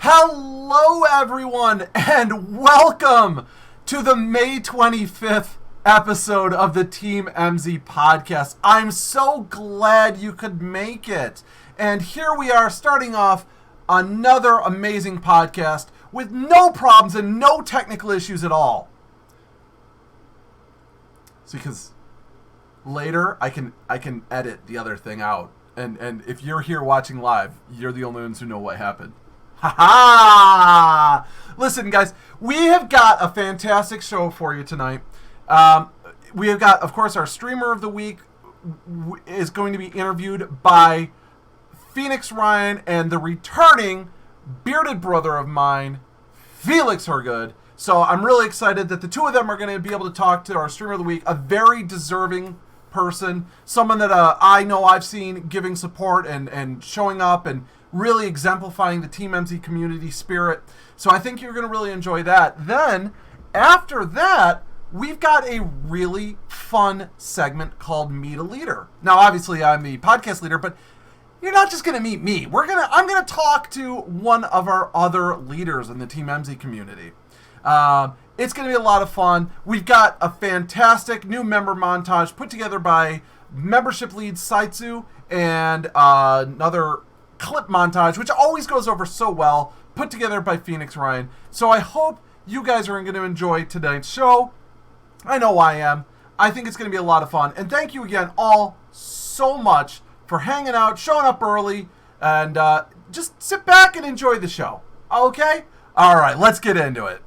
Hello, everyone, and welcome to the May 25th episode of the TeamEmmsie Podcast. I'm so glad you could make it. And here we are starting off another amazing podcast with no problems and no technical issues at all. So because later I can edit the other thing out. And if you're here watching live, you're the only ones who know what happened. Ha-ha! Listen, guys, we have got a fantastic show for you tonight. We have got, of course, our streamer of the week is going to be interviewed by Phoenix Ryan and the returning bearded brother of mine, Felix Hergood. So I'm really excited that the two of them are going to be able to talk to our streamer of the week, a very deserving person, someone that I know I've seen giving support and showing up and really exemplifying the TeamEmmsie community spirit. So I think you're going to really enjoy that. Then, after that, we've got a really fun segment called Meet a Leader. Now, obviously, I'm the podcast leader, but you're not just going to meet me. I'm going to talk to one of our other leaders in the TeamEmmsie community. It's going to be a lot of fun. We've got a fantastic new member montage put together by membership lead Saitsu and another clip montage, which always goes over so well, put together by Phoenix Ryan. So I hope you guys are going to enjoy tonight's show. I know I am. I think it's going to be a lot of fun. And thank you again all so much for hanging out, showing up early, and just sit back and enjoy the show. Okay? All right, let's get into it.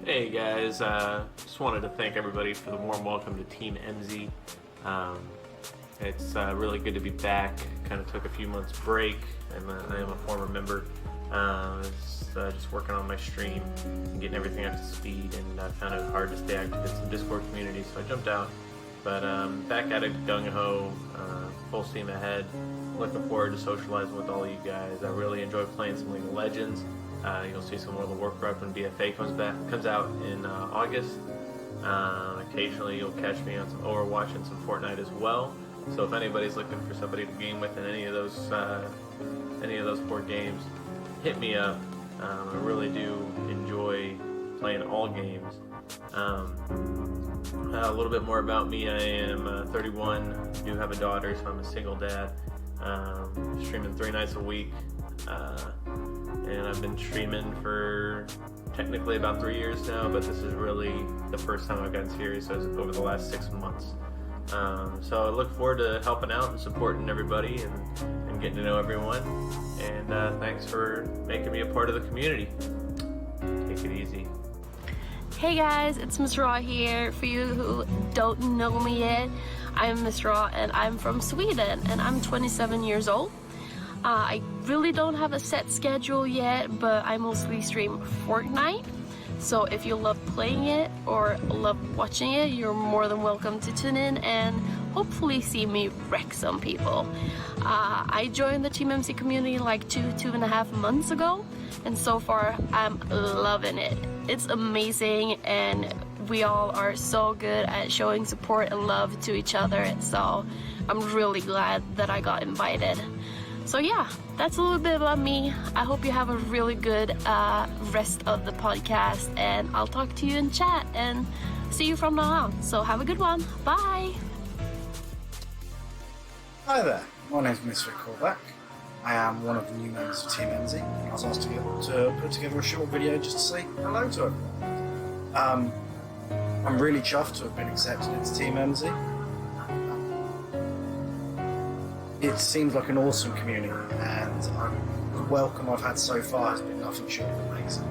Hey guys, just wanted to thank everybody for the warm welcome to TeamEmmsie. It's really good to be back. Kind of took a few months break, and I am a former member. Just working on my stream and getting everything up to speed, and I found it hard to stay active in some Discord community, so I jumped out. But back at it, gung-ho, full steam ahead. Looking forward to socializing with all you guys. I really enjoy playing some League of Legends. You'll see some World of Warcraft when BFA comes out in August. Occasionally you'll catch me on some Overwatch and some Fortnite as well. So if anybody's looking for somebody to game with in any of those 4 games, hit me up. I really do enjoy playing all games. A little bit more about me. I am 31, do have a daughter, so I'm a single dad. Streaming 3 nights a week. And I've been streaming for technically about 3 years now, but this is really the first time I've gotten serious over the last 6 months. So I look forward to helping out and supporting everybody and getting to know everyone. And thanks for making me a part of the community. Take it easy. Hey guys, it's Miss Raw here. For you who don't know me yet, I'm Miss Raw and I'm from Sweden and I'm 27 years old. I really don't have a set schedule yet, but I mostly stream Fortnite. So if you love playing it or love watching it, you're more than welcome to tune in and hopefully see me wreck some people. I joined the TeamEmmsie community like 2.5 months ago, and so far I'm loving it. It's amazing, and we all are so good at showing support and love to each other, so I'm really glad that I got invited. So yeah, that's a little bit about me. I hope you have a really good rest of the podcast, and I'll talk to you in chat and see you from now on. So have a good one. Bye. Hi there, my name's Mr. Callback. I am one of the new members of TeamEmmsie. I was asked to put together a short video just to say hello to everyone. I'm really chuffed to have been accepted into TeamEmmsie. It seems like an awesome community, and the welcome I've had so far has been nothing short of amazing.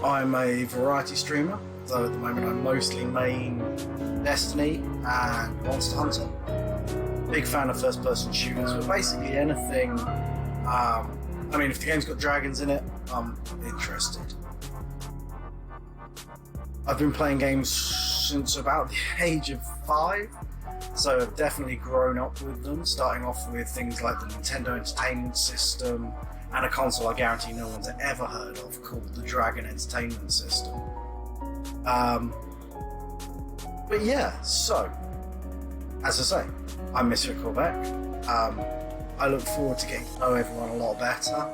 I'm a variety streamer, so at the moment I mostly main Destiny and Monster Hunter. Big fan of first-person shooters, but basically anything. If the game's got dragons in it, I'm interested. I've been playing games since about the age of 5. So I've definitely grown up with them, starting off with things like the Nintendo Entertainment System and a console I guarantee no one's ever heard of called the Dragon Entertainment System. But yeah, so, as I say, I'm Mr. Quebec. I look forward to getting to know everyone a lot better,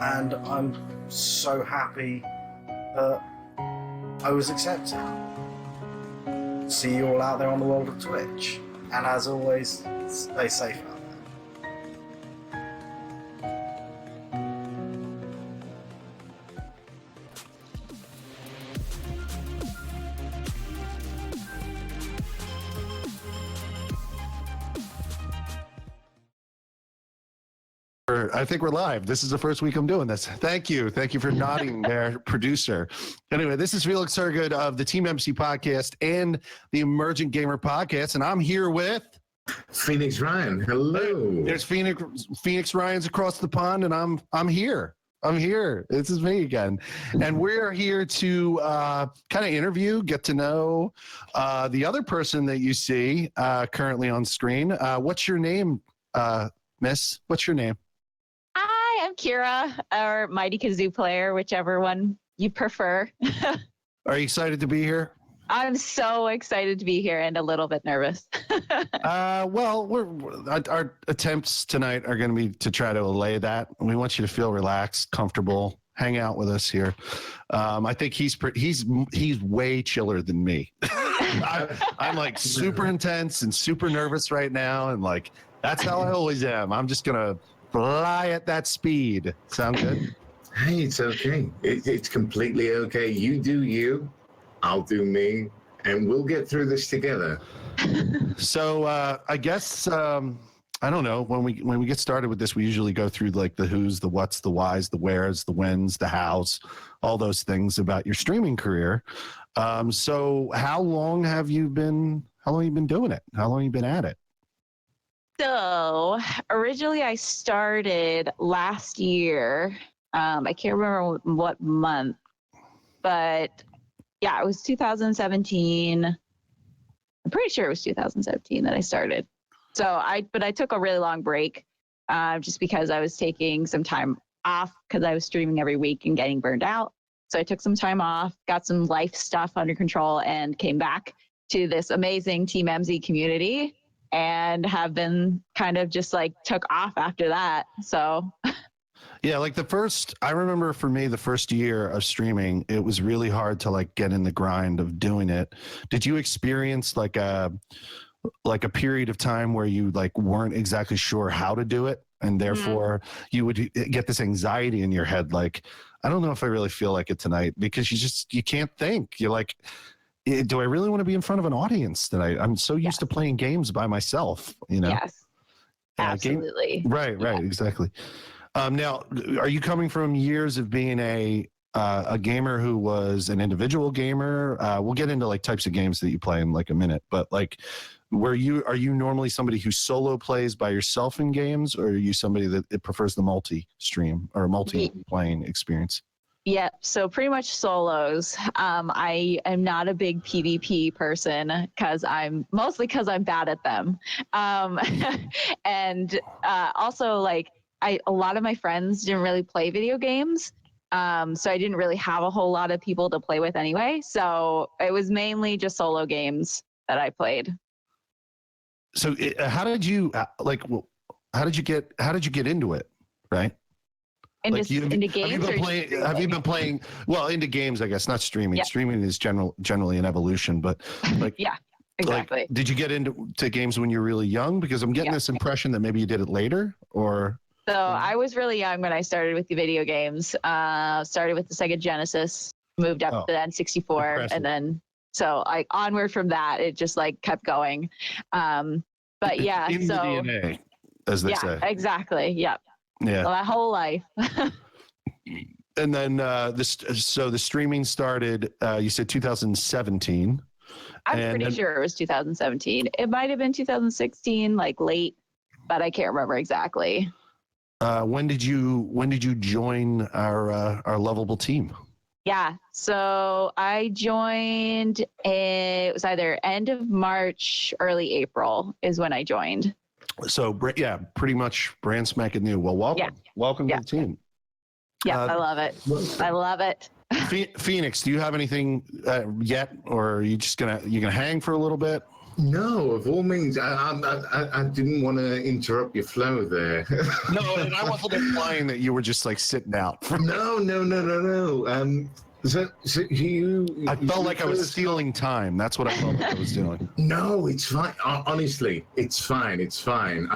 and I'm so happy that I was accepted. See you all out there on the world of Twitch, and as always, stay safe out there. I think we're live. This is the first week I'm doing this. Thank you. Thank you for nodding there, producer. Anyway, this is Felix Surgood of the TeamEmmmmsie Podcast and the Emergent Gamer Podcast, and I'm here with Phoenix Ryan. Hello. There's Phoenix Ryan's across the pond, and I'm here. I'm here. This is me again. And we're here to kind of interview, get to know the other person that you see currently on screen. What's your name, miss? What's your name? Hi, I'm Kira, or myTykazooplayer, whichever one you prefer. Are you excited to be here? I'm so excited to be here and a little bit nervous. Well, our attempts tonight are going to be to try to allay that. We want you to feel relaxed, comfortable, hang out with us here. I think he's way chiller than me. I'm like super intense and super nervous right now, and like that's how I always am. I'm just gonna fly at that speed. Sound good? Hey, it's okay. It's completely okay. You do you, I'll do me, and we'll get through this together. So I guess I don't know, when we get started with this, we usually go through like the who's, the what's, the whys, the where's, the when's, the how's, all those things about your streaming career. So how long have you been doing it? How long have you been at it? So originally I started last year. I can't remember what month, but yeah, it was 2017. I'm pretty sure it was 2017 that I started. So I took a really long break just because I was taking some time off because I was streaming every week and getting burned out. So I took some time off, got some life stuff under control, and came back to this amazing TeamEmmmmsie community, and have been kind of just like took off after that. So yeah, like I remember for me, the first year of streaming, it was really hard to like get in the grind of doing it. Did you experience like a period of time where you like weren't exactly sure how to do it, and therefore you would get this anxiety in your head, like, I don't know if I really feel like it tonight, because you can't think. You're like, do I really want to be in front of an audience tonight? I'm so used to playing games by myself, you know? Yes, absolutely. Right, exactly. Now, are you coming from years of being a gamer who was an individual gamer? We'll get into like types of games that you play in like a minute, but like, are you normally somebody who solo plays by yourself in games, or are you somebody that prefers the multi-stream or multi-playing experience? Yeah, so pretty much solos. I am not a big PvP person because I'm bad at them. And also like a lot of my friends didn't really play video games. So I didn't really have a whole lot of people to play with anyway. So it was mainly just solo games that I played. So how did you get into it? Right. Into Have games? you been playing, well, into games, I guess, not streaming. Yeah. Streaming is generally an evolution, but like, yeah, exactly. Like, did you get into games when you were really young? Because I'm getting this impression that maybe you did it later, or. So I was really young when I started with the video games. Started with the Sega Genesis, moved up to the N64, impressive. And then so like onward from that, it just like kept going. But yeah, in so the DNA, as they say. Exactly. Yep. Yeah. So my whole life. And then the streaming started. You said 2017. I'm pretty sure it was 2017. It might have been 2016, like late, but I can't remember exactly. When did you join our lovable team? Yeah. So I joined, it was either end of March, early April is when I joined. So yeah, pretty much brand spanking new. Well, welcome. Welcome to the team. Yeah, I love it. I love it. Phoenix, do you have anything yet, or are you just gonna hang for a little bit? No, of all means, I didn't want to interrupt your flow there. No, and I wasn't implying that you were just like sitting out. No. So I felt like I was stealing time. That's what I felt like I was doing. No, it's fine. Honestly, it's fine. It's fine.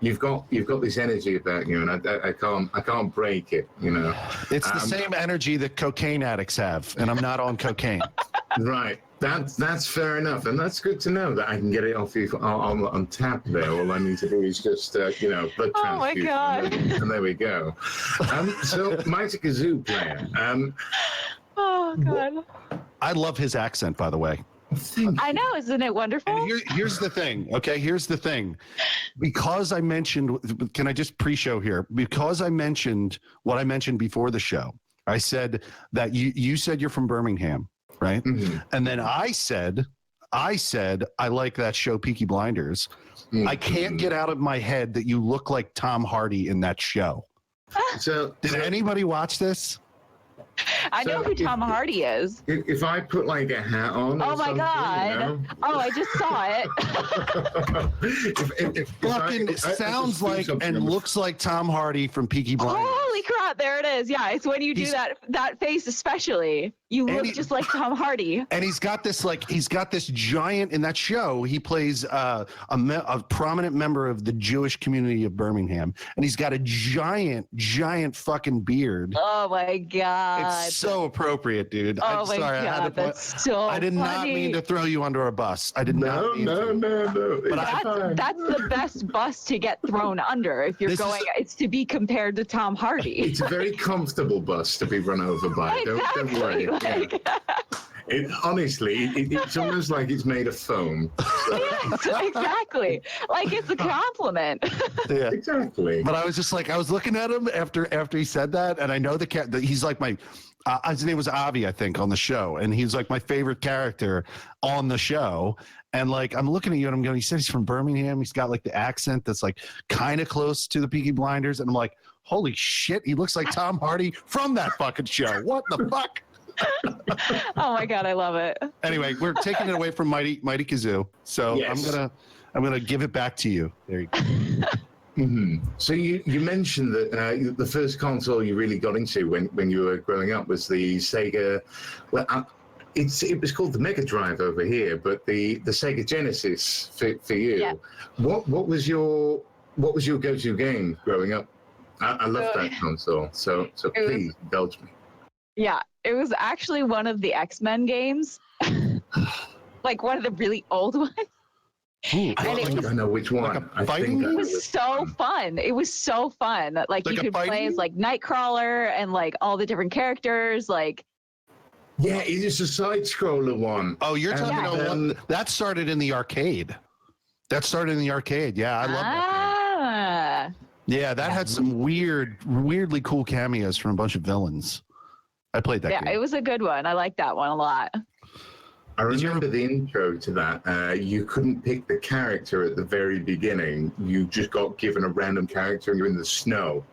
You've got this energy about you, and I can't break it. You know, it's the same energy that cocaine addicts have, and I'm not on cocaine. Right. That's fair enough, and that's good to know that I can get it off you on tap there. All I need to do is just blood transfusion. Oh my god! And there we go. So myTykazooplayer. Oh god! I love his accent, by the way. I know, isn't it wonderful? And here's the thing, okay? Here's the thing. Because I mentioned, can I just pre-show here? Because I mentioned what I mentioned before the show. I said that you said you're from Birmingham, right? Mm-hmm. And then I said I like that show Peaky Blinders. Mm-hmm. I can't get out of my head that you look like Tom Hardy in that show. So did anybody watch this? I know who Tom Hardy is. If I put like a hat on. Oh my god! You know? Oh, I just saw it. It sounds like and looks like Tom Hardy from Peaky Blinders. Holy crap! There it is. Yeah, it's when you do that face, especially. You look just like Tom Hardy. And he's got this giant in that show. He plays a prominent member of the Jewish community of Birmingham, and he's got a giant fucking beard. Oh my god! It's so appropriate, dude. Oh my god, that's so I did not mean to throw you under a bus. I did not mean to. No. But that's the best bus to get thrown under if you're it's to be compared to Tom Hardy. It's a very comfortable bus to be run over by. Exactly. Don't worry. Honestly, it's almost like it's made of foam. Yes, exactly. Like it's a compliment. Yeah, exactly. But I was just like, I was looking at him after he said that, and I know that he's like my. His name was Avi, I think, on the show, and he's like my favorite character on the show. And like, I'm looking at you, and I'm going. He said he's from Birmingham. He's got like the accent that's like kind of close to the Peaky Blinders, and I'm like, holy shit, he looks like Tom Hardy from that fucking show. What the fuck? Oh my god, I love it. Anyway, we're taking it away from myTykazoo, so yes. I'm gonna give it back to you. There you go. Mm-hmm. So you mentioned that the first console you really got into when you were growing up was the Sega. Well, it was called the Mega Drive over here, but the Sega Genesis for you. Yeah. What was your go-to game growing up? I love that console. So please indulge me. Yeah, it was actually one of the X-Men games, like one of the really old ones. Ooh, I know which one. Like it was so fun. It was so fun. Like you could play as like Nightcrawler and like all the different characters. Like, yeah, it is a side-scroller one. Oh, you're talking about one that started in the arcade. Yeah, I love that game. Yeah, that had some weirdly cool cameos from a bunch of villains. I played that game. Yeah, it was a good one. I like that one a lot. I remember the intro to that. You couldn't pick the character at the very beginning. You just got given a random character and you're in the snow.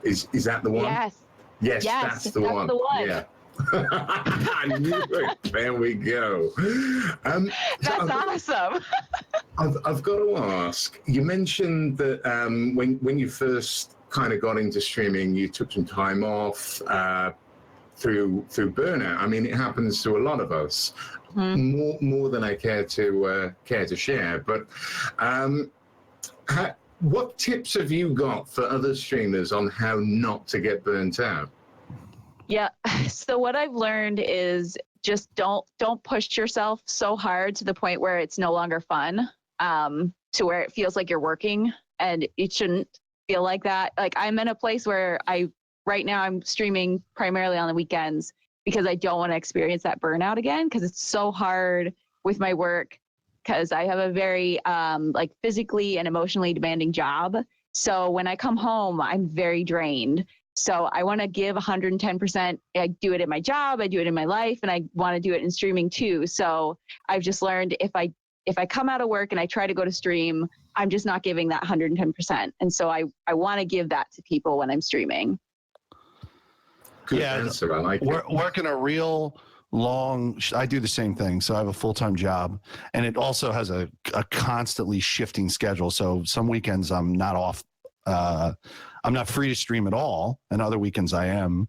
Is that the one? Yes, that's the one. Yeah. I knew it. There we go. That's awesome. I've got to ask. You mentioned that when you first kind of got into streaming, you took some time off through burnout. I mean, it happens to a lot of us, more than I care to share. But what tips have you got for other streamers on how not to get burnt out? Yeah. So what I've learned is just don't push yourself so hard to the point where it's no longer fun, to where it feels like you're working, and it shouldn't feel like that. Like I'm in a place where right now I'm streaming primarily on the weekends because I don't want to experience that burnout again, because it's so hard with my work, because I have a very like physically and emotionally demanding job. So when I come home, I'm very drained. So I want to give 110%. I do it in my job, I do it in my life, and I want to do it in streaming too. So I've just learned if I come out of work and I try to go to stream, I'm just not giving that 110%. And so I want to give that to people when I'm streaming. Good answer. I like it. Working a real long, I do the same thing. So I have a full-time job, and it also has a constantly shifting schedule. So some weekends I'm not off. I'm not free to stream at all, and other weekends I am.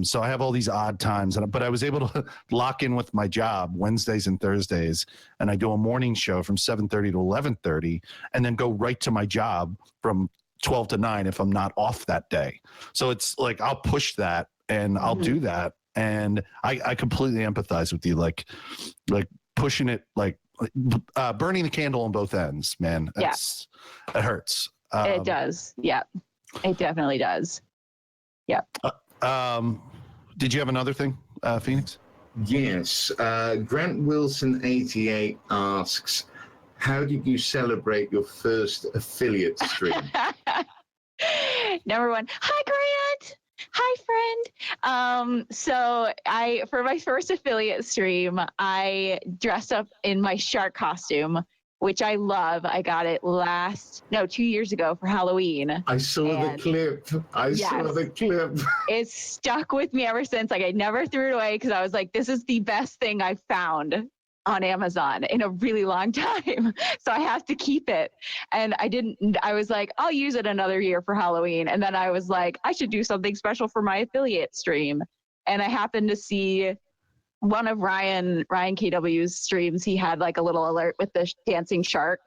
So I have all these odd times, but I was able to lock in with my job Wednesdays and Thursdays, and I do a morning show from 7:30 to 11:30, and then go right to my job from 12 to 9 if I'm not off that day. So it's like I'll push that and I'll do that, and I completely empathize with you, like pushing it, like burning the candle on both ends, man. It hurts. It does. Yeah, it definitely does. Yeah. Did you have another thing, Phoenix? Yes. Grant Wilson 88 asks, how did you celebrate your first affiliate stream? Number one, hi Grant. Hi friend. So for my first affiliate stream, I dressed up in my shark costume, which I love. I got it 2 years ago for Halloween. I saw the clip. I saw the clip. It's stuck with me ever since. Like I never threw it away because I was like, this is the best thing I've found on Amazon in a really long time. So I have to keep it. And I was like, I'll use it another year for Halloween. And then I was like, I should do something special for my affiliate stream. And I happened to see one of Ryan KW's streams. He had like a little alert with the dancing shark,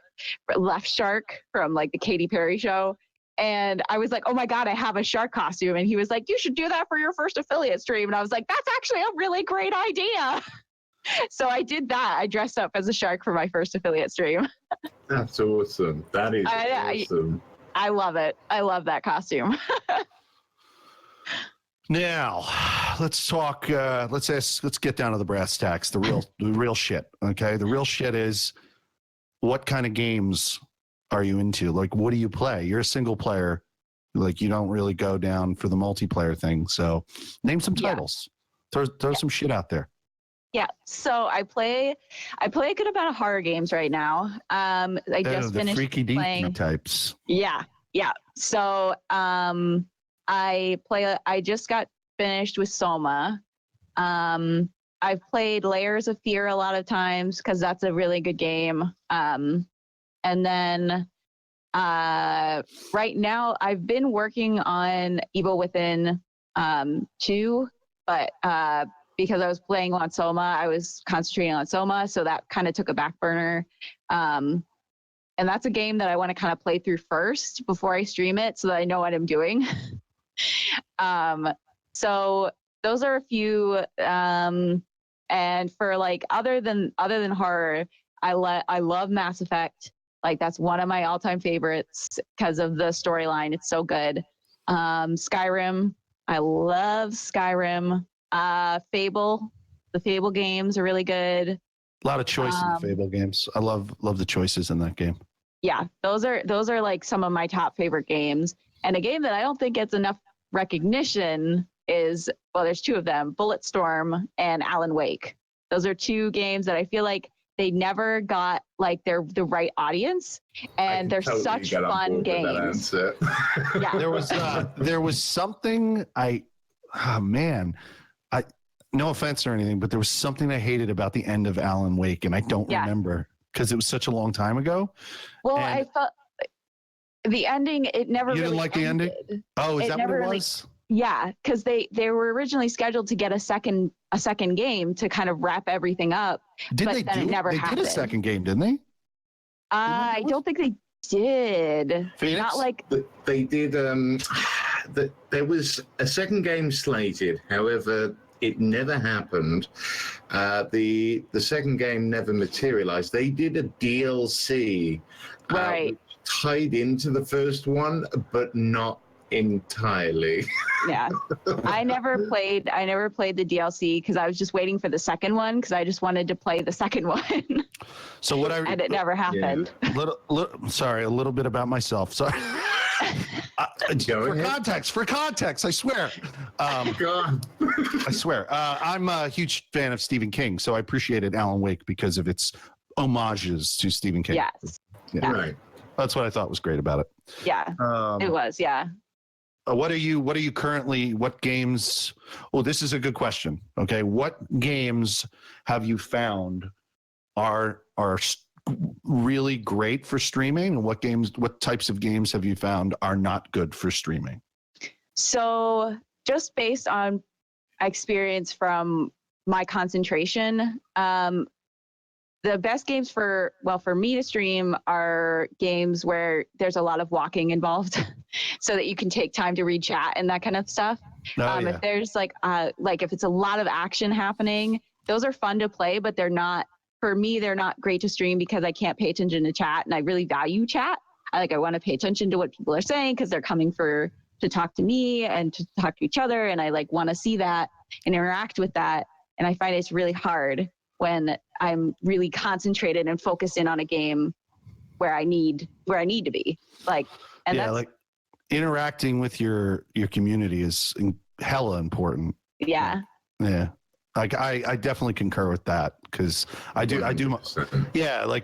left shark from like the Katy Perry show. And I was like, oh my God, I have a shark costume. And he was like, you should do that for your first affiliate stream. And I was like, that's actually a really great idea. So I did that. I dressed up as a shark for my first affiliate stream. That's awesome. That is awesome. I love it. I love that costume. Now, let's talk. Let's get down to the brass tacks. The real shit. Okay, the real shit is, what kind of games are you into? Like, what do you play? You're a single player. Like, you don't really go down for the multiplayer thing. So, name some titles. Throw some shit out there. Yeah, so I play a good amount of horror games right now. I just finished freaky playing deaky types. Yeah. So I just got finished with Soma. I've played Layers of Fear a lot of times because that's a really good game. And then right now I've been working on Evil Within 2, but because I was playing on Soma, I was concentrating on Soma, so that kind of took a back burner. And that's a game that I want to kind of play through first before I stream it so that I know what I'm doing. So those are a few. And for like other than horror, I love Mass Effect. Like that's one of my all-time favorites because of the storyline. It's so good. Skyrim. I love Skyrim. Fable. The Fable games are really good. A lot of choice in the Fable games. I love the choices in that game. Yeah, those are like some of my top favorite games. And a game that I don't think gets enough recognition is, well, there's two of them, Bulletstorm and Alan Wake. Those are two games that I feel like they never got like the right audience, and they're totally such fun games. Yeah, there was something no offense or anything, but there was something I hated about the end of Alan Wake, and I don't remember because it was such a long time ago. Well, I felt the ending, it never You really didn't like ended. the ending? Oh, is that what it was? Yeah, because they were originally scheduled to get a second game to kind of wrap everything up. Did but they then do? It never they happened. did a second game, didn't they? I don't think they did. Phoenix? Not like they did. There was a second game slated. However, it never happened. The second game never materialized. They did a DLC right. tied into the first one, but not entirely. Yeah, I never played the DLC because I was just waiting for the second one because I just wanted to play the second one. So and it never happened. Sorry, a little bit about myself. Sorry. For context, I swear. Go on. I swear. I'm a huge fan of Stephen King, so I appreciated Alan Wake because of its homages to Stephen King. Yes. Yeah. Right. That's what I thought was great about it. Yeah. It was. Yeah. What games? Well, this is a good question. Okay. What games have you found are really great for streaming, and what types of games have you found are not good for streaming? So just based on experience from my concentration, the best games for me to stream are games where there's a lot of walking involved so that you can take time to read chat and that kind of stuff. If there's like if it's a lot of action happening, those are fun to play, but they're not great to stream because I can't pay attention to chat, and I really value chat. I want to pay attention to what people are saying because they're coming to talk to me and to talk to each other, and I want to see that and interact with that. And I find it's really hard when I'm really concentrated and focused in on a game where I need to be. Interacting with your community is hella important. Yeah. Yeah. I definitely concur with that because I do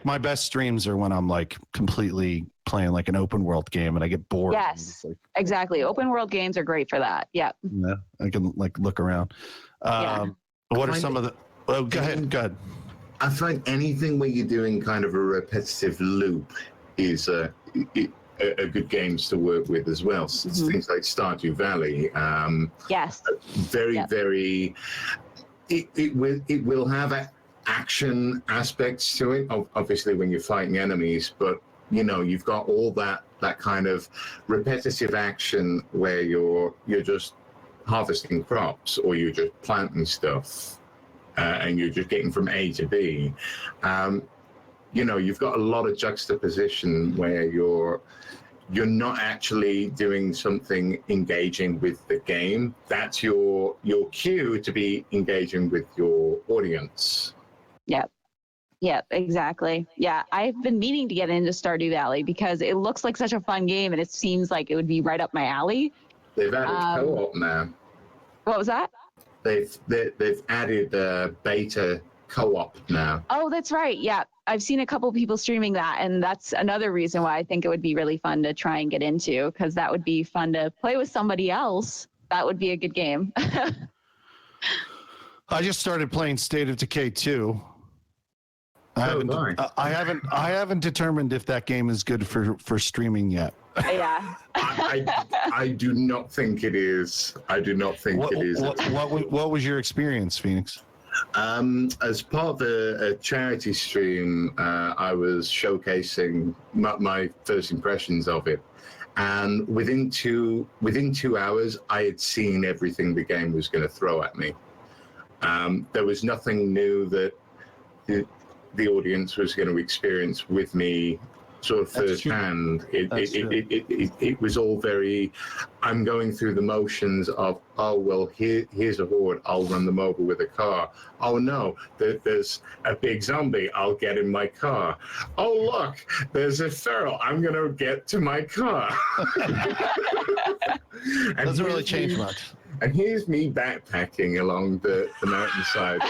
my best streams are when I'm completely playing an open world game and I get bored. Yes, exactly. Open world games are great for that. Yeah. Yeah, I can look around. What are some of the? Oh, go ahead. I find anything where you're doing kind of a repetitive loop is a good games to work with as well. So things like Stardew Valley. Yes. Very. It will have action aspects to it. Obviously, when you're fighting enemies, but you've got all that kind of repetitive action where you're just harvesting crops or you're just planting stuff. And you're just getting from A to B. You've got a lot of juxtaposition where you're not actually doing something engaging with the game. That's your cue to be engaging with your audience. Yep, exactly. Yeah, I've been meaning to get into Stardew Valley because it looks like such a fun game and it seems like it would be right up my alley. They've added co-op now. What was that? They've added beta co-op now. Oh, that's right. Yeah, I've seen a couple people streaming that, and that's another reason why I think it would be really fun to try and get into, because that would be fun to play with somebody else. That would be a good game. I just started playing State of Decay 2. I haven't determined if that game is good for streaming yet. Yeah. I do not think it is. What was your experience, Phoenix? As part of a charity stream, I was showcasing my first impressions of it, and within two hours, I had seen everything the game was going to throw at me. There was nothing new that the audience was going to experience with me sort of firsthand. It was all very, I'm going through the motions of, oh, well, here's a horde, I'll run them over with a car. Oh no, there's a big zombie, I'll get in my car. Oh look, there's a feral, I'm going to get to my car. Doesn't really change much. And here's me backpacking along the mountainside.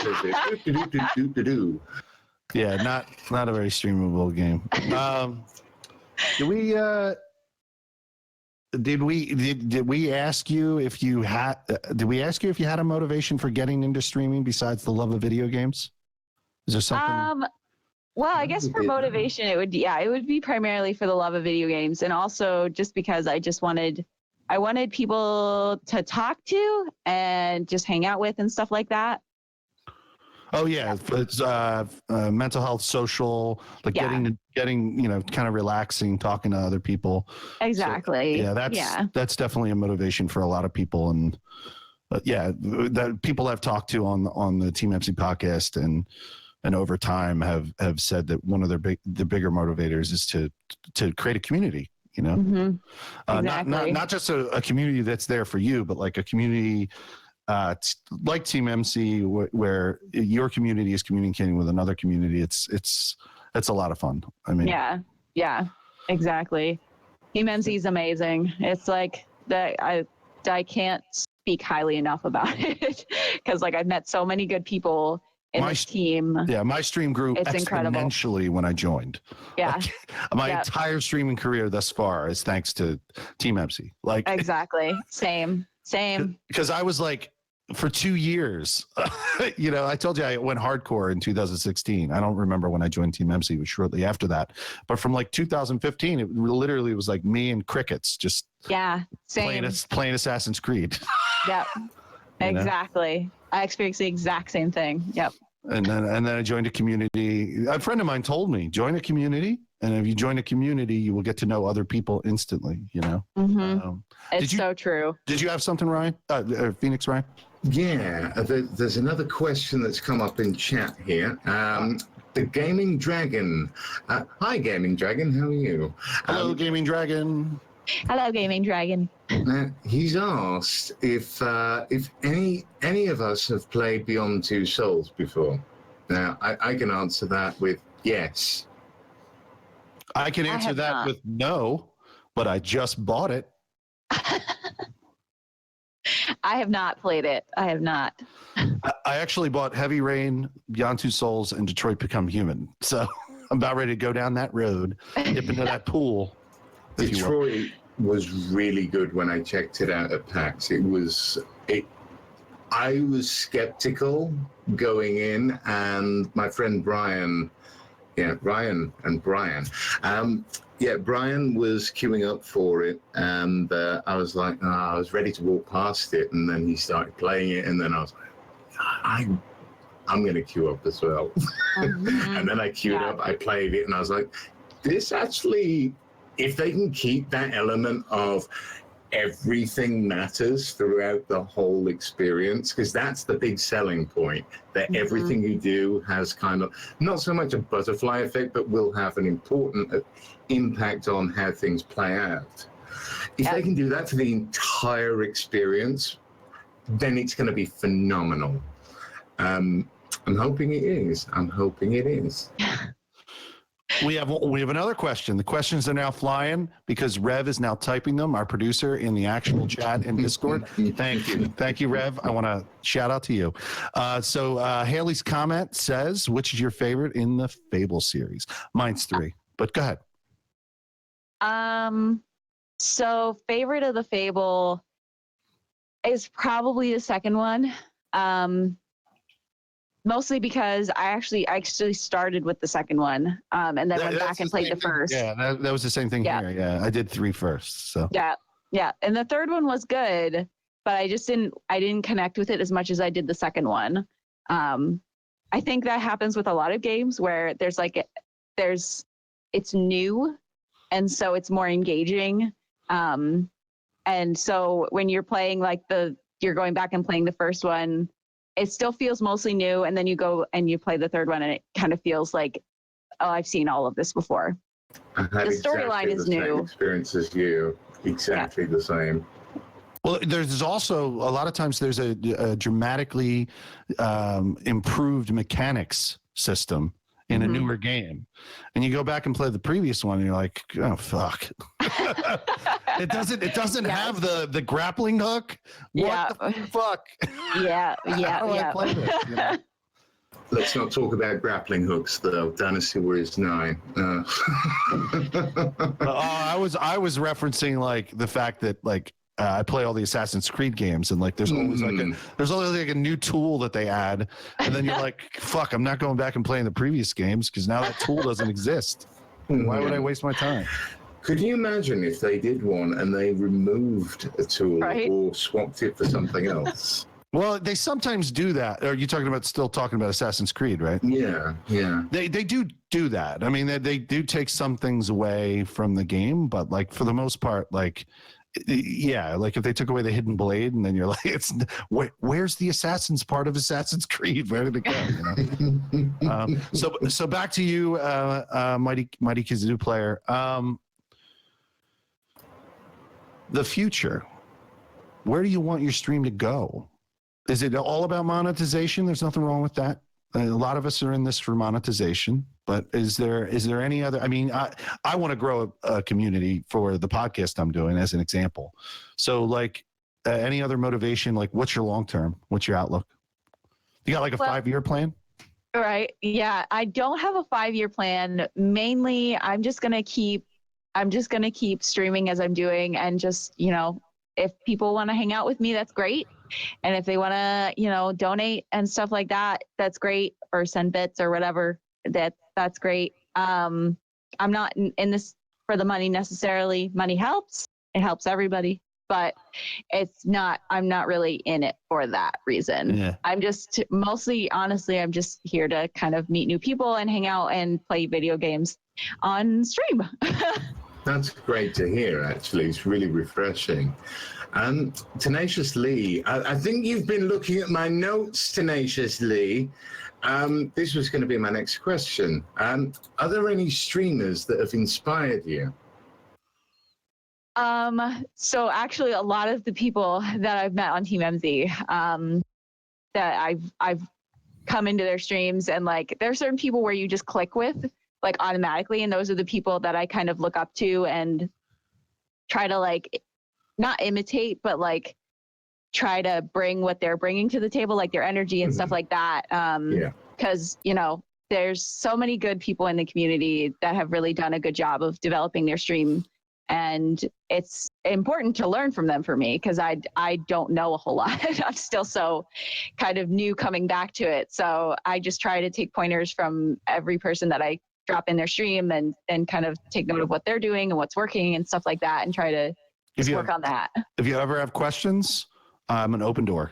Yeah, not a very streamable game. Did we ask you if you had a motivation for getting into streaming besides the love of video games? Is there something? Well, I guess for motivation, it would be primarily for the love of video games, and also just because I wanted people to talk to and just hang out with and stuff like that. Oh yeah, it's mental health, social, getting kind of relaxing, talking to other people. Exactly. So, that's definitely a motivation for a lot of people, and that people I've talked to on the TeamEmmmmsie podcast and over time have said that one of the bigger motivators is to create a community. Exactly. Not just a community that's there for you, but like a community. Like TeamEmmmmsie, where your community is communicating with another community, it's a lot of fun. I mean, yeah, exactly. TeamEmmsie is amazing. It's like that. I can't speak highly enough about it because like I've met so many good people in this team. Yeah, my stream grew It's incredible. exponentially when I joined. Yeah. Like, my entire streaming career thus far is thanks to TeamEmmsie. Like Exactly. Same. Because I was like, for 2 years, you know, I told you I went hardcore in 2016. I don't remember when I joined TeamEmmsie. It was shortly after that. But from like 2015, it literally was like me and crickets just same. playing Assassin's Creed. Yep. Exactly. I experienced the exact same thing. Yep. And then I joined a community. A friend of mine told me, join a community. And if you join a community, you will get to know other people instantly, you know? Mm-hmm. It's so true. Did you have something, Ryan? Phoenix, Ryan? Yeah, there's another question that's come up in chat here. The Gaming Dragon. Hi, Gaming Dragon. How are you? Hello, Gaming Dragon. Hello, Gaming Dragon. He's asked if any of us have played Beyond Two Souls before. Now, I can answer that with yes. I can answer that with no, but I just bought it. I have not played it. I have not. I actually bought Heavy Rain, Beyond Two Souls, and Detroit Become Human. So I'm about ready to go down that road, dip into that pool. Detroit was really good when I checked it out at PAX. I was skeptical going in, and my friend Brian, Brian was queuing up for it, and I was like, I was ready to walk past it, and then he started playing it, and then I was like, I'm going to queue up as well. Mm-hmm. And then I queued up, I played it, and I was like, this actually, if they can keep that element of everything matters throughout the whole experience, because that's the big selling point, that everything you do has kind of not so much a butterfly effect, but will have an important impact on how things play out. If they can do that for the entire experience, then it's going to be phenomenal. I'm hoping it is. We have another question. The questions are now flying because Rev is now typing them, our producer, in the actual chat in Discord. Thank you, Rev. I want to shout out to you. So Haley's comment says, which is your favorite in the Fable series? Mine's 3, but go ahead. So favorite of the Fable is probably the second one. Mostly because I actually started with the second one, and then went back and played the first. Yeah, that was the same thing here. Yeah, I did 3 first. So yeah, and the third one was good, but I didn't connect with it as much as I did the second one. I think that happens with a lot of games where it's new, and so it's more engaging. And so when you're playing you're going back and playing the first one, it still feels mostly new, and then you go and you play the third one, and it kind of feels like, oh, I've seen all of this before. The storyline is new. Experience as you, exactly the same. Well, there's also a lot of times there's a dramatically improved mechanics system in a newer game, and you go back and play the previous one, and you're like, oh fuck. It doesn't have the grappling hook. What the fuck? Yeah. I play this, you know? Let's not talk about grappling hooks, though. Dynasty Warriors 9. I was referencing like the fact that I play all the Assassin's Creed games, and there's always a new tool that they add, and then you're like, fuck, I'm not going back and playing the previous games because now that tool doesn't exist. Why would I waste my time? Could you imagine if they did one and they removed a tool or swapped it for something else? Well, they sometimes do that. Are you talking about Assassin's Creed, right? Yeah. They do that. I mean, they do take some things away from the game, but for the most part, if they took away the hidden blade, and then you're like, where's the assassins part of Assassin's Creed? Where did it go? You know? So back to you, myTykazooplayer. The future. Where do you want your stream to go? Is it all about monetization? There's nothing wrong with that. A lot of us are in this for monetization. But is there any other? I mean, I want to grow a community for the podcast I'm doing, as an example. So, like, any other motivation? Like, what's your long term? What's your outlook? You got like a 5-year plan? Right. Yeah, I don't have a 5-year plan. Mainly, I'm just gonna keep streaming as I'm doing, and just, if people want to hang out with me, that's great. And if they want to, donate and stuff like that, that's great, or send bits or whatever. That's great. I'm not in this for the money necessarily. Money helps. It helps everybody, but I'm not really in it for that reason. Yeah. I'm just mostly, honestly, I'm just here to kind of meet new people and hang out and play video games on stream. That's great to hear, actually. It's really refreshing. Tenacious Lee, I think you've been looking at my notes, Tenacious Lee. This was going to be my next question. Are there any streamers that have inspired you? So actually, a lot of the people that I've met on TeamEmmmmsie, that I've come into their streams, and like, there are certain people where you just click with, like, automatically, and those are the people that I kind of look up to and try to, like, not imitate, but like try to bring what they're bringing to the table, like their energy and stuff like that. Because there's so many good people in the community that have really done a good job of developing their stream, and it's important to learn from them for me, because I don't know a whole lot. I'm still so kind of new coming back to it, so I just try to take pointers from every person that I drop in their stream, and kind of take note of what they're doing and what's working and stuff like that, and try to just work on that. If you ever have questions, I'm an open door.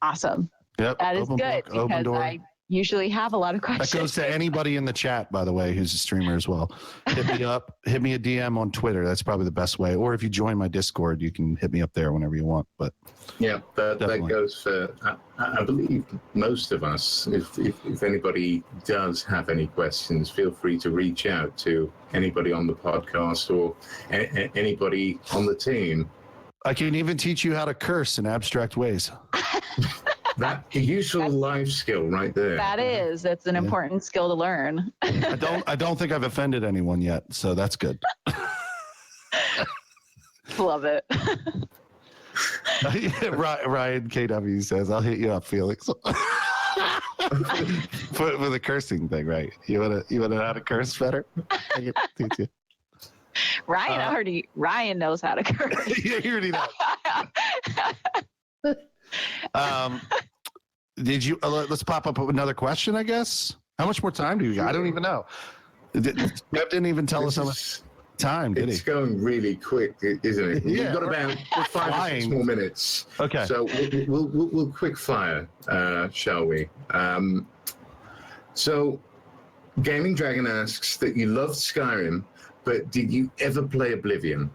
Awesome. Yep. That is open good, book, open because door. I usually have a lot of questions. That goes to anybody in the chat, by the way, who's a streamer as well. Hit me up. Hit me a DM on Twitter. That's probably the best way. Or if you join my Discord, you can hit me up there whenever you want. But yeah, that goes for, I believe, most of us. If anybody does have any questions, feel free to reach out to anybody on the podcast or anybody on the team. I can even teach you how to curse in abstract ways. That's a useful life skill right there. That's an important skill to learn. I don't think I've offended anyone yet, so that's good. Love it. Ryan KW says, "I'll hit you up, Felix." With a cursing thing, right? You wanna know how to curse better? I can teach you. Ryan knows how to curse. Yeah, you already know. Did you? Let's pop up another question, I guess. How much more time do you got? I don't even know. Jeff didn't even tell us how much time, did he? It's going really quick, isn't it? Yeah. We've got about 5 or 6 more minutes. Okay. So we'll quick fire, shall we? So Gaming Dragon asks that you loved Skyrim, but did you ever play Oblivion?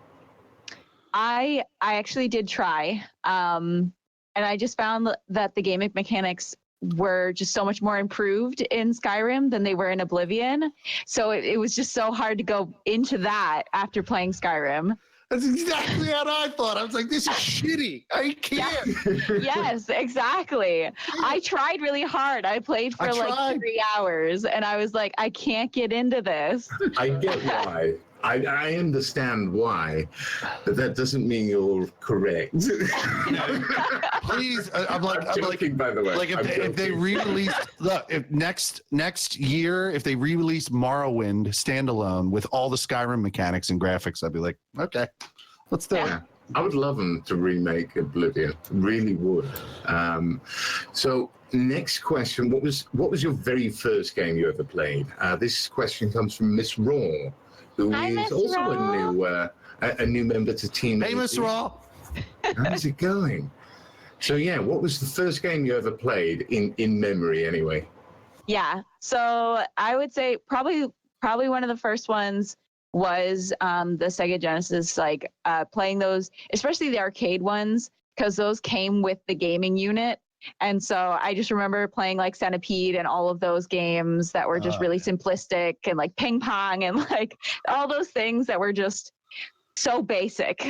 I actually did try. And I just found that the gaming mechanics were just so much more improved in Skyrim than they were in Oblivion. So it was just so hard to go into that after playing Skyrim. That's exactly what I thought. I was like, this is shitty. I can't. Yes, exactly. I tried really hard. I played for 3 hours, and I was like, I can't get into this. I get why. I understand why, but that doesn't mean you're correct. Please, I'm joking, by the way. Like if they re-release, look, if next year, if they re-release Morrowind standalone with all the Skyrim mechanics and graphics, I'd be like, okay, let's do it. I would love them to remake Oblivion. Really would. So next question: What was your very first game you ever played? This question comes from Miss Raw, who is also a new member to Team. Hey, Miss Raw. How's it going? So yeah, what was the first game you ever played in memory, anyway? Yeah, so I would say probably one of the first ones was the Sega Genesis. Like playing those, especially the arcade ones, because those came with the gaming unit. And so I just remember playing like Centipede and all of those games that were just really simplistic, and like ping pong and like all those things that were just so basic.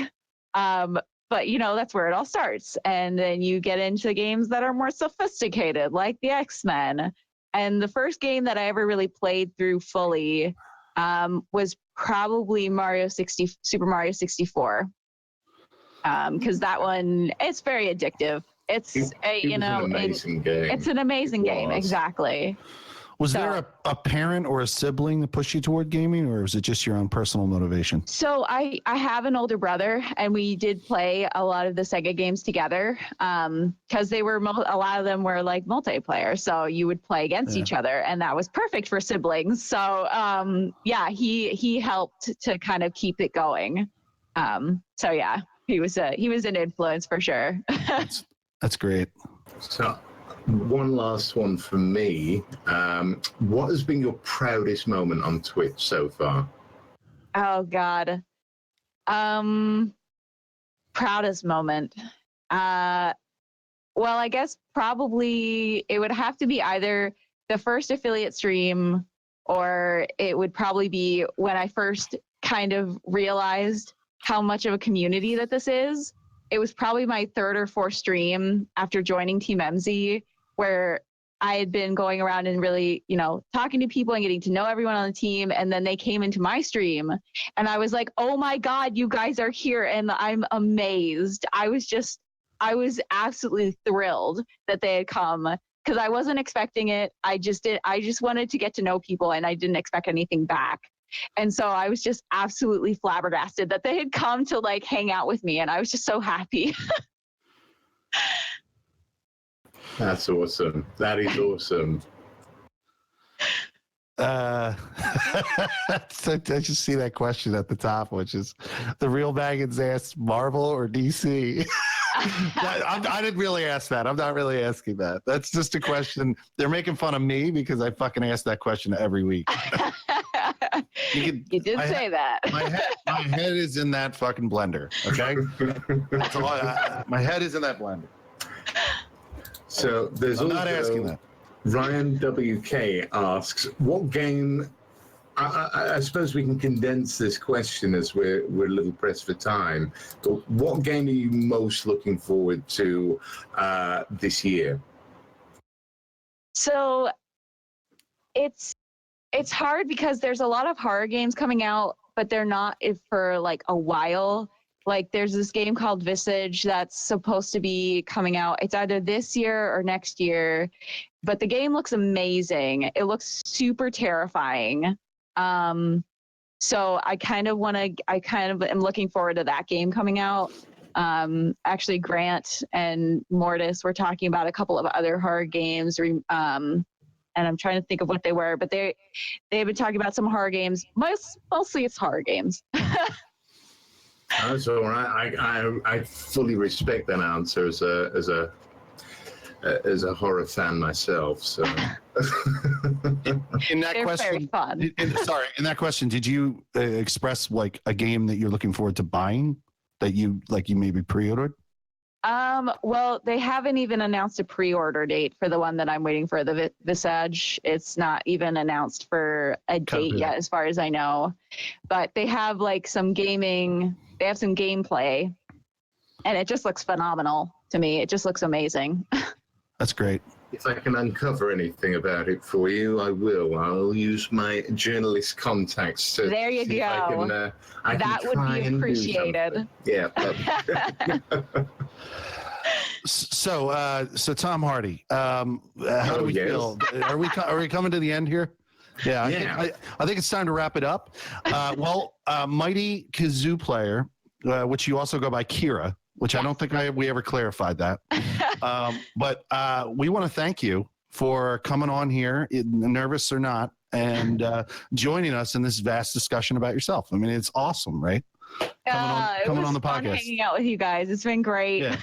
But that's where it all starts. And then you get into games that are more sophisticated, like the X-Men. And the first game that I ever really played through fully was probably Super Mario 64. Because that one, it's very addictive. It's an amazing game. It's an amazing game, exactly. Was there a parent or a sibling that pushed you toward gaming, or was it just your own personal motivation? So I have an older brother, and we did play a lot of the Sega games together because they were a lot of them were like multiplayer. So you would play against each other, and that was perfect for siblings. So he helped to kind of keep it going. So yeah, he was an influence for sure. That's great. So, one last one from me. What has been your proudest moment on Twitch so far? Oh God. Proudest moment. Well, I guess probably it would have to be either the first affiliate stream, or it would probably be when I first kind of realized how much of a community that this is. It was probably my third or fourth stream after joining TeamEmmsie, where I had been going around and really, talking to people and getting to know everyone on the team. And then they came into my stream and I was like, oh my God, you guys are here. And I'm amazed. I was absolutely thrilled that they had come because I wasn't expecting it. I just wanted to get to know people and I didn't expect anything back. And so I was just absolutely flabbergasted that they had come to like hang out with me. And I was just so happy. That's awesome. That is awesome. I just see that question at the top, which is the real Baggins asks Marvel or DC. I didn't really ask that. I'm not really asking that. That's just a question. They're making fun of me because I fucking ask that question every week. You did say that. My head is in that fucking blender. Okay. That's all my head is in that blender. So there's I'm also not asking that. Ryan WK asks, what game? I suppose we can condense this question as we're a little pressed for time. But what game are you most looking forward to this year? So it's hard because there's a lot of horror games coming out, but they're not for like a while. Like there's this game called Visage that's supposed to be coming out. It's either this year or next year, but the game looks amazing. It looks super terrifying. So I kind of am looking forward to that game coming out. Actually Grant and Mortis were talking about a couple of other horror games, and I'm trying to think of what they were, but they've been talking about some horror games. Mostly it's horror games. That's all right. I fully respect that answer as a horror fan myself. So in that They're question, very fun. In that question, did you express like a game that you're looking forward to buying that you maybe pre-ordered? Well, they haven't even announced a pre-order date for the one that I'm waiting for, the Visage. It's not even announced for a date yet, as far as I know. But they have like some gaming. They have some gameplay, and it just looks phenomenal to me. It just looks amazing. That's great. If I can uncover anything about it for you, I will. I'll use my journalist contacts to. There you go. That would be appreciated. Yeah. So Tom Hardy, how do we feel? Are we coming to the end here? Yeah. I think it's time to wrap it up. myTykazooplayer, which you also go by Kira, which I don't think we ever clarified that. But we want to thank you for coming on here, nervous or not, and joining us in this vast discussion about yourself. I mean, it's awesome, right? Coming on the podcast. Fun hanging out with you guys. It's been great. Yeah.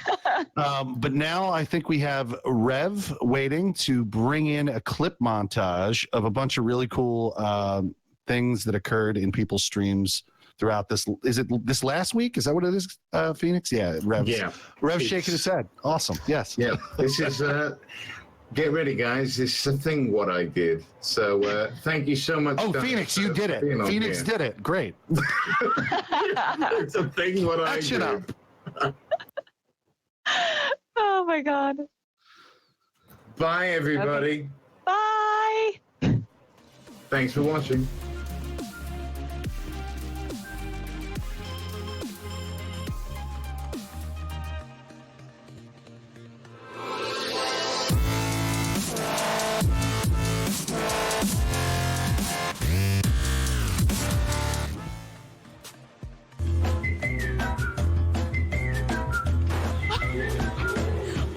But now I think we have Rev waiting to bring in a clip montage of a bunch of really cool things that occurred in people's streams throughout this. Is it this last week? Is that what it is, Phoenix? Yeah, Rev. Yeah. Rev's shaking his head. Awesome. Yes. Yeah. This is. Get ready, guys. This is a thing what I did. So thank you so much. Oh, Phoenix, you did it. Phoenix did it. Great. It's a thing what I Action did. up. Oh my God. Bye, everybody. Bye. Thanks for watching.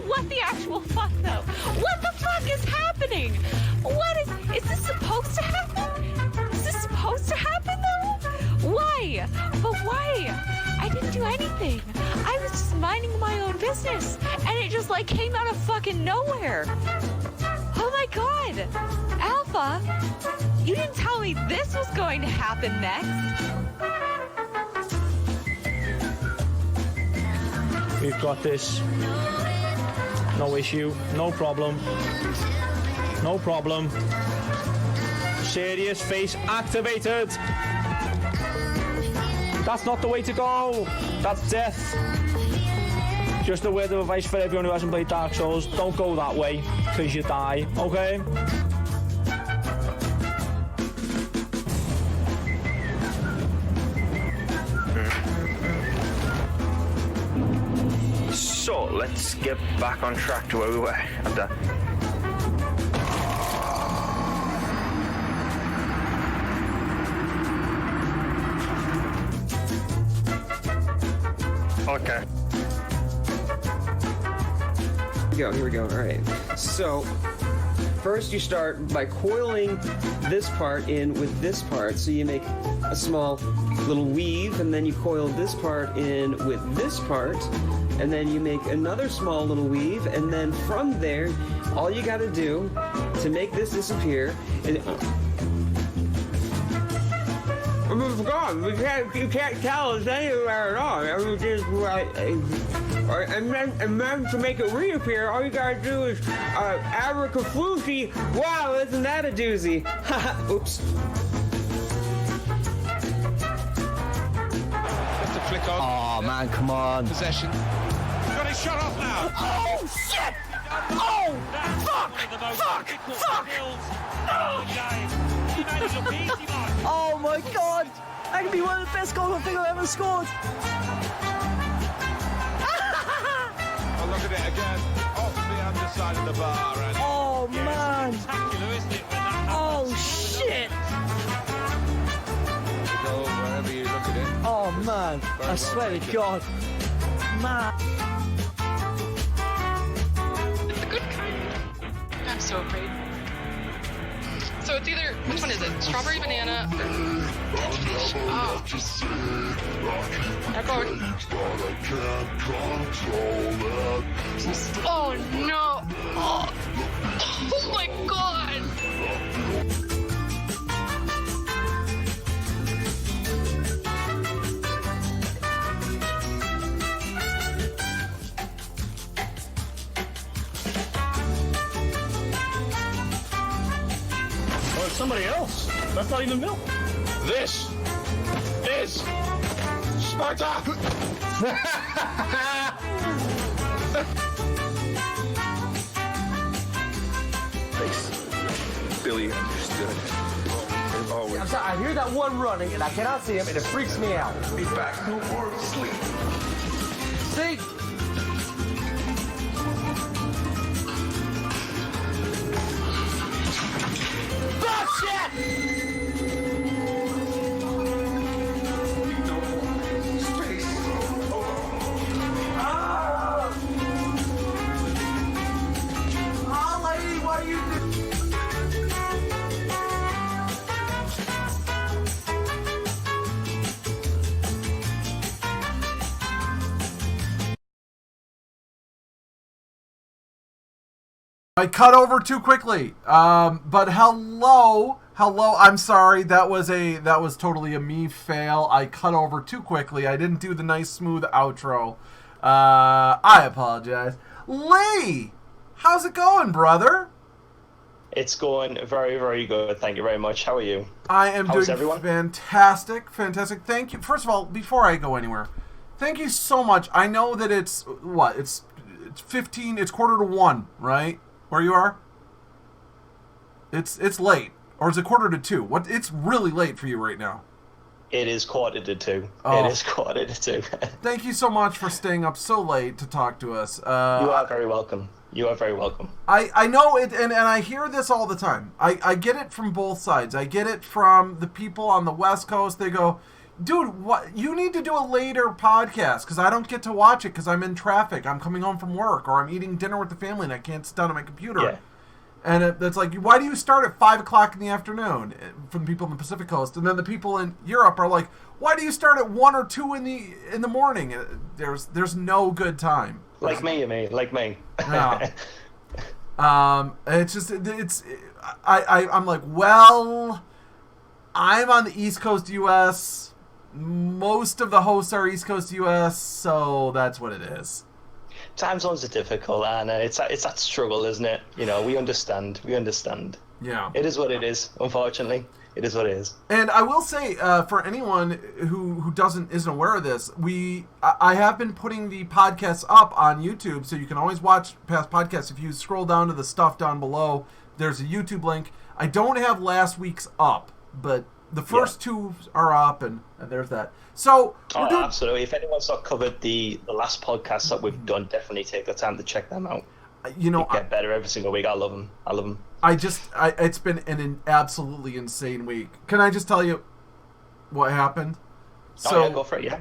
What the actual fuck, though? What the fuck is happening? Is this supposed to happen? Is this supposed to happen, though? Why? But why? I didn't do anything. I was just minding my own business, and it just, like, came out of fucking nowhere. Oh my god. Alpha, you didn't tell me this was going to happen next. We've got this. No issue. No problem. No problem. Serious face activated. That's not the way to go. That's death. Just a word of advice for everyone who hasn't played Dark Souls. Don't go that way, because you die. Okay? So, let's get back on track to where we were. Okay. Here we go. All right. So, first you start by coiling this part in with this part. So you make a small little weave, and then you coil this part in with this part, and then you make another small little weave, and then from there, all you got to do to make this disappear is... I mean, God, you can't tell us anywhere at all. I mean, just and then to make it reappear, all you gotta do is abracaflushi. Wow, isn't that a doozy? Oops. Just a flick on. Oh man, come on. Possession. Got his shot off now. Oh shit! Oh fuck! Fuck! Fuck! Oh my god! That could be one of the best goals I think I've ever scored! Oh, look at it again. Off the underside of the bar. And oh man! Spectacular, isn't it? Oh shit! Go wherever you look at it. Oh man! I swear to God! Man! It's a good kind. I'm so afraid. So it's either, which one is it? Strawberry banana or... Oh. Echo. Oh no! Oh, oh my god! Oh, it's somebody else. That's not even milk. This is Sparta! Billy understood. Always. I'm sorry, I hear that one running and I cannot see him and it freaks me out. Be back. No more sleep. See? I cut over too quickly. But hello. I'm sorry. That was totally a me fail. I cut over too quickly. I didn't do the nice smooth outro. I apologize. Lee, how's it going, brother? It's going very, very good. Thank you very much. How are you? I am How's doing everyone? fantastic. Thank you. First of all, before I go anywhere, thank you so much. I know that it's 15. It's 1:45, right? Where you are? It's late. Or is it 1:45? What? It's really late for you right now. It is 1:45. Oh. It is 1:45. Thank you so much for staying up so late to talk to us. You are very welcome. You are very welcome. I know it, and I hear this all the time. I get it from both sides. I get it from the people on the West Coast. They go, dude, what? You need to do a later podcast because I don't get to watch it because I'm in traffic. I'm coming home from work, or I'm eating dinner with the family and I can't sit down at my computer. Yeah. And it's like, why do you start at 5 o'clock in the afternoon from the people in the Pacific Coast? And then the people in Europe are like, why do you start at 1 or 2 in the morning? There's no good time. Like me. Yeah. It's just, I'm like, well, I'm on the East Coast U.S. Most of the hosts are East Coast U.S., so that's what it is. Time zones are difficult, and it's that struggle, isn't it? You know, we understand. Yeah. It is what it is, unfortunately. It is what it is. And I will say, for anyone who isn't aware of this, I have been putting the podcasts up on YouTube, so you can always watch past podcasts. If you scroll down to the stuff down below, there's a YouTube link. I don't have last week's up, but the first two are up, and there's that. So absolutely. If anyone's not covered the last podcast that we've done, definitely take the time to check them out. You know, they get better every single week. I love them. It's been an absolutely insane week. Can I just tell you what happened? Go for it. Yeah.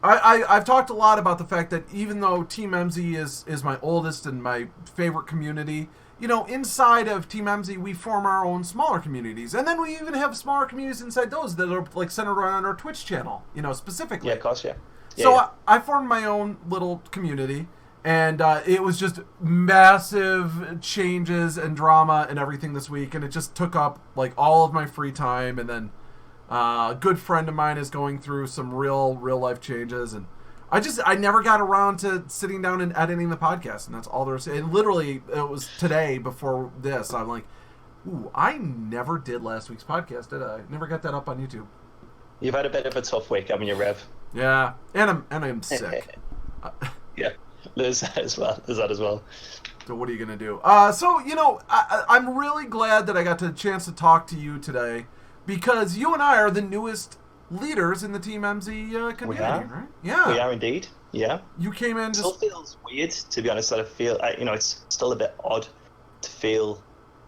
I've talked a lot about the fact that even though TeamEmmsie is my oldest and my favorite community, you know, inside of TeamEmmsie we form our own smaller communities, and then we even have smaller communities inside those that are like centered around our Twitch channel, you know, specifically. Yeah, of course, yeah. So I formed my own little community. And it was just massive changes and drama and everything this week. And it just took up like all of my free time. And then a good friend of mine is going through some real life changes. And I never got around to sitting down and editing the podcast. And that's all there's. And literally, it was today before this. I'm like, ooh, I never did last week's podcast, did I? Never got that up on YouTube. You've had a bit of a tough week, haven't you, Rev? Yeah. And I'm sick. Yeah. There's that as well. So what are you going to do? So, you know, I'm really glad that I got the chance to talk to you today because you and I are the newest leaders in the TeamEmmsie community, right? Yeah. We are indeed. Yeah. You came in It still feels weird, to be honest, that I feel, you know, it's still a bit odd to feel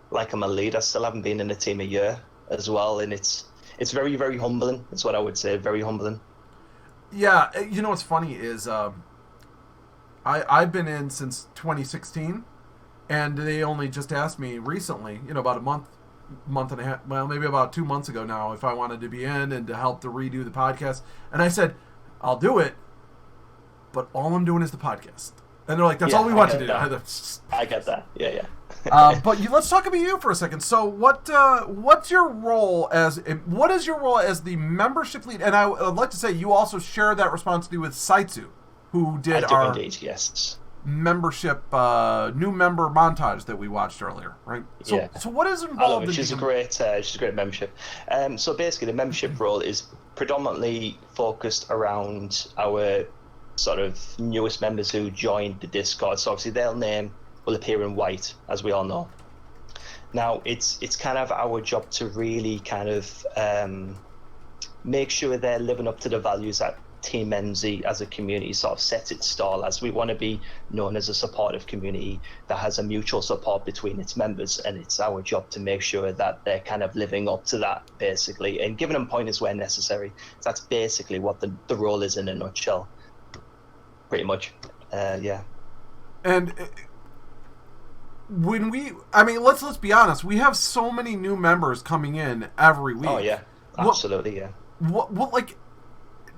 like I'm a lead. I still haven't been in a team a year as well, and it's very, very humbling. That's what I would say, very humbling. Yeah. You know what's funny is... I've been in since 2016, and they only just asked me recently, you know, about a month and a half, well, maybe about 2 months ago now, if I wanted to be in and to help to redo the podcast. And I said, I'll do it, but all I'm doing is the podcast. And they're like, that's all we want to do. I get that. Yeah. But let's talk about you for a second. So what's your role what is your role as the membership lead? And I would like to say you also share that responsibility with Saitsu, who did our membership new member montage that we watched earlier, right? So what is involved? I love it. She's a great membership. So basically, the membership role is predominantly focused around our sort of newest members who joined the Discord. So obviously, their name will appear in white, as we all know. Now, it's kind of our job to really kind of make sure they're living up to the values that TeamEmmsie as a community sort of sets its stall as. We want to be known as a supportive community that has a mutual support between its members, and it's our job to make sure that they're kind of living up to that, basically, and giving them pointers where necessary. That's basically what the role is in a nutshell, pretty much. Yeah. And when let's be honest, we have so many new members coming in every week. Oh yeah, absolutely. Yeah. What like,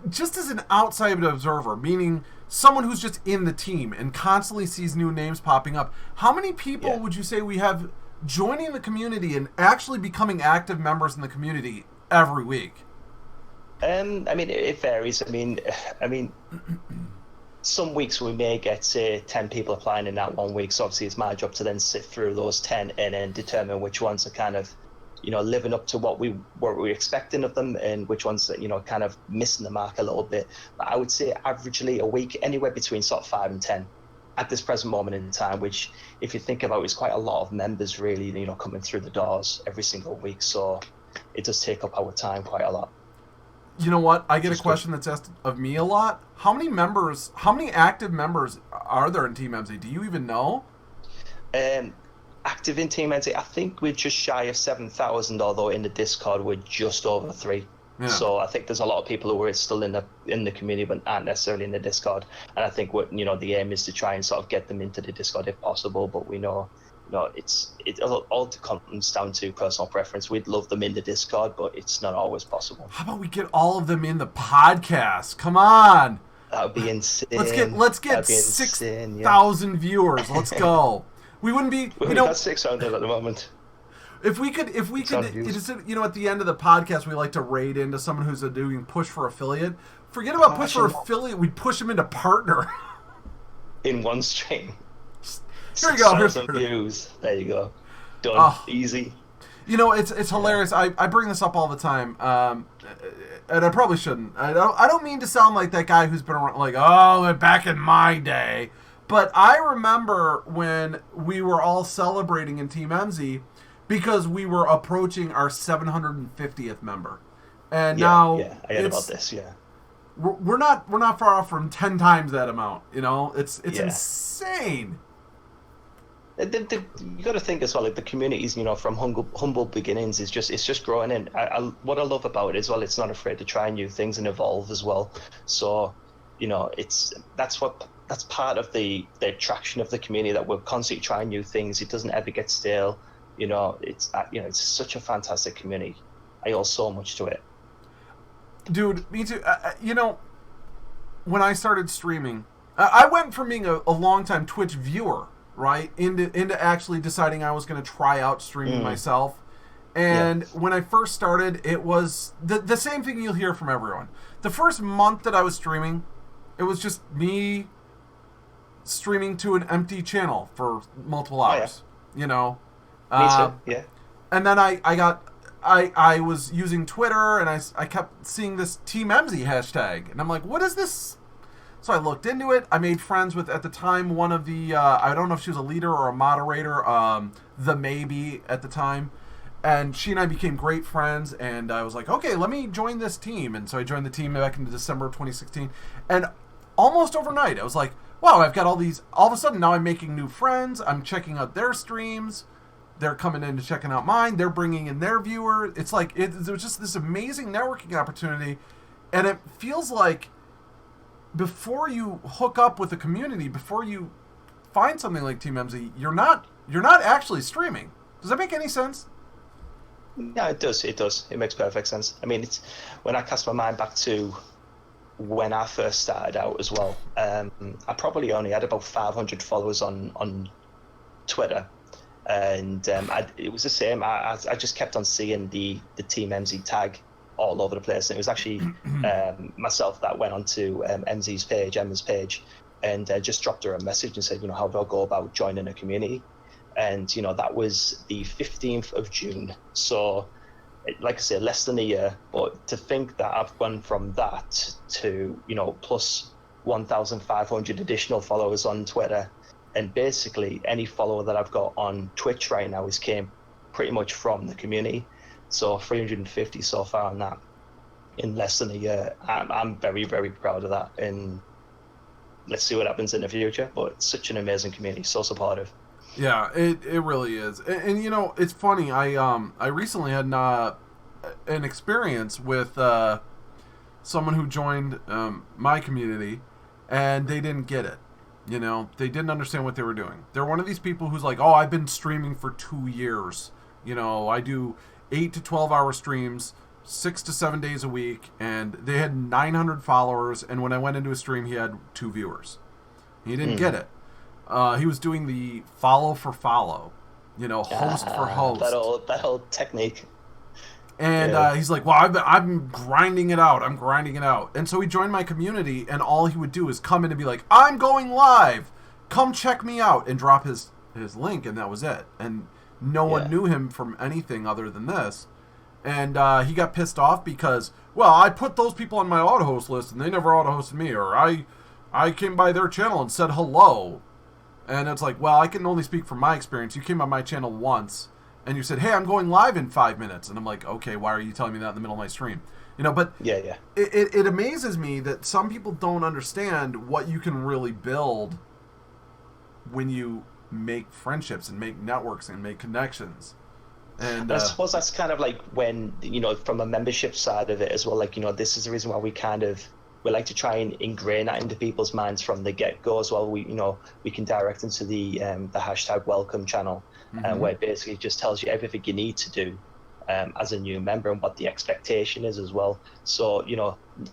just as an outside observer, meaning someone who's just in the team and constantly sees new names popping up, how many people would you say we have joining the community and actually becoming active members in the community every week? I mean, it varies. I mean, some weeks we may get, say, 10 people applying in that 1 week. So obviously it's my job to then sift through those 10 and then determine which ones are kind of, you know, living up to what we're expecting of them, and which ones that, you know, kind of missing the mark a little bit. But I would say averagely a week, anywhere between sort of 5 and 10 at this present moment in time, which, if you think about it, is quite a lot of members really, you know, coming through the doors every single week. So it does take up our time quite a lot. You know what? I get a question that's asked of me a lot. How many active members are there in TeamEmmsie? Do you even know? Active in TeamEmmsie, I think we're just shy of 7,000, although in the Discord we're just over 3. Yeah. So I think there's a lot of people who are still in the community but aren't necessarily in the Discord. And I think the aim is to try and sort of get them into the Discord if possible. But we know, it all comes down to personal preference. We'd love them in the Discord, but it's not always possible. How about we get all of them in the podcast? Come on. That would be insane. Let's get 6,000 viewers. Let's go. We wouldn't be. We've got 600 at the moment. If we could, at the end of the podcast, we like to raid into someone who's doing push for affiliate. Forget about push for affiliate. We'd push them into partner. In one stream. Here you go. 6,000 views. There you go. Done. Easy. You know, it's hilarious. I bring this up all the time, and I probably shouldn't. I don't mean to sound like that guy who's been around, like, oh, back in my day. But I remember when we were all celebrating in TeamEmmsie because we were approaching our 750th member, and now I heard about this. Yeah, we're not far off from 10 times that amount. You know, it's insane. You got to think as well, like the communities, from humble beginnings it's just growing in. What I love about it as well, it's not afraid to try new things and evolve as well. So, that's part of the attraction of the community, that we're constantly trying new things. It doesn't ever get stale. It's such a fantastic community. I owe so much to it. Dude, me too. When I started streaming, I went from being a long-time Twitch viewer, right, into actually deciding I was going to try out streaming myself. And when I first started, it was the same thing you'll hear from everyone. The first month that I was streaming, it was just me streaming to an empty channel for multiple hours. Me too. Yeah. And then I was using Twitter, and I kept seeing this TeamEmmsie hashtag, and I'm like, what is this? So I looked into it. I made friends with, at the time, one of the I don't know if she was a leader or a moderator, the Maybe at the time, and she and I became great friends. And I was like, okay, let me join this team. And so I joined the team back in December of 2016, and almost overnight, I was like, wow, I've got all of a sudden now I'm making new friends. I'm checking out their streams. They're coming in to checking out mine. They're bringing in their viewer. It's like, it was just this amazing networking opportunity. And it feels like before you hook up with the community, before you find something like TeamEmmsie, you're not actually streaming. Does that make any sense? Yeah, it does. It does. It makes perfect sense. I mean, it's when I cast my mind back to when I first started out as well. I probably only had about 500 followers on Twitter, and it was the same. I just kept on seeing the TeamEmmsie tag all over the place, and it was actually myself that went onto Emmsie's page, Emma's page, and just dropped her a message and said, how do I go about joining a community? And that was the 15th of June. So, like I said, less than a year. But to think that I've gone from that to plus 1,500 additional followers on Twitter, and basically any follower that I've got on Twitch right now came pretty much from the community. So 350 so far on that in less than a year. I'm very, very proud of that, and let's see what happens in the future. But it's such an amazing community, so supportive. Yeah, it really is. And it's funny. I recently had an experience with someone who joined my community, and they didn't get it. They didn't understand what they were doing. They're one of these people who's like, oh, I've been streaming for 2 years. I do 8 to 12 hour streams, 6 to 7 days a week, and they had 900 followers. And when I went into a stream, he had 2 viewers. He didn't get it. He was doing the follow for follow, host for host. That old technique. And he's like, well, I'm grinding it out. I'm grinding it out. And so he joined my community, and all he would do is come in and be like, I'm going live. Come check me out, and drop his link, and that was it. And no one knew him from anything other than this. And he got pissed off because, well, I put those people on my auto-host list, and they never auto-hosted me. Or I came by their channel and said hello. And it's like, well, I can only speak from my experience. You came on my channel once, and you said, hey, I'm going live in 5 minutes. And I'm like, okay, why are you telling me that in the middle of my stream? You know, but yeah. It amazes me that some people don't understand what you can really build when you make friendships and make networks and make connections. And I suppose that's kind of like when, from a membership side of it as well, like, this is the reason why we like to try and ingrain that into people's minds from the get-go as well. We can direct into the hashtag welcome channel, where it basically just tells you everything you need to do as a new member and what the expectation is as well. So,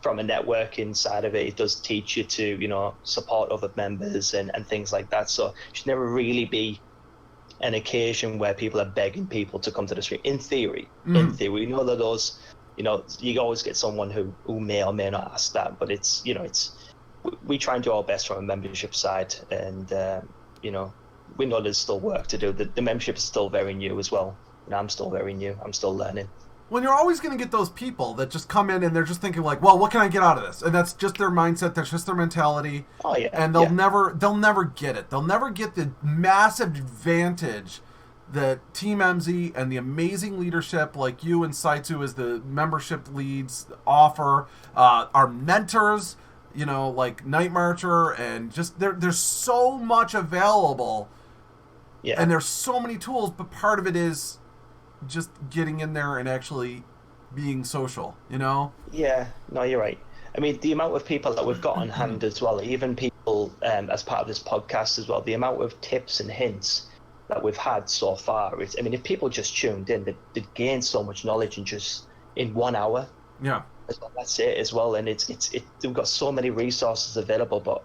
from a networking side of it does teach you to, support other members and things like that. So it should never really be an occasion where people are begging people to come to the stream. In theory, we know that those, you always get someone who may or may not ask that, but it's we try and do our best from a membership side, and we know there's still work to do. The membership is still very new as well, and I'm still very new. I'm still learning. When you're always going to get those people that just come in and they're just thinking like, well, what can I get out of this? And that's just their mindset. That's just their mentality. Oh yeah. And they'll never get it. They'll never get the massive advantage that TeamEmmsie and the amazing leadership like you and Saitu as the membership leads offer. Our mentors, like Night Marcher, and just there's so much available. Yeah. And there's so many tools, but part of it is just getting in there and actually being social, Yeah, no, you're right. I mean, the amount of people that we've got on hand as well, even people as part of this podcast as well, the amount of tips and hints that we've had so far is, if people just tuned in, they'd gain so much knowledge in 1 hour. Yeah. That's it as well. And we've got so many resources available, but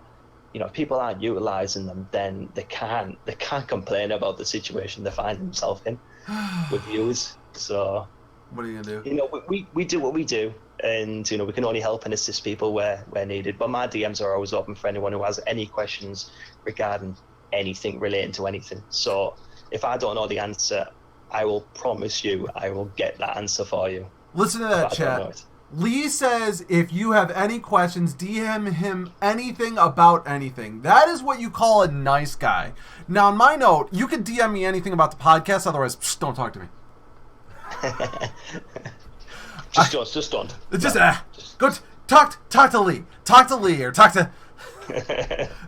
if people aren't utilizing them, then they can't complain about the situation they find themselves in with viewers. So what are you gonna do? We do what we do, and we can only help and assist people where needed. But my DMs are always open for anyone who has any questions regarding anything relating to anything. So if I don't know the answer, I will promise you I will get that answer for you. Listen to that, chat. Lee says if you have any questions, DM him anything about anything. That is what you call a nice guy. Now, on my note, you can DM me anything about the podcast, otherwise, don't talk to me. Just don't. Go talk to Lee. Talk to Lee or talk to...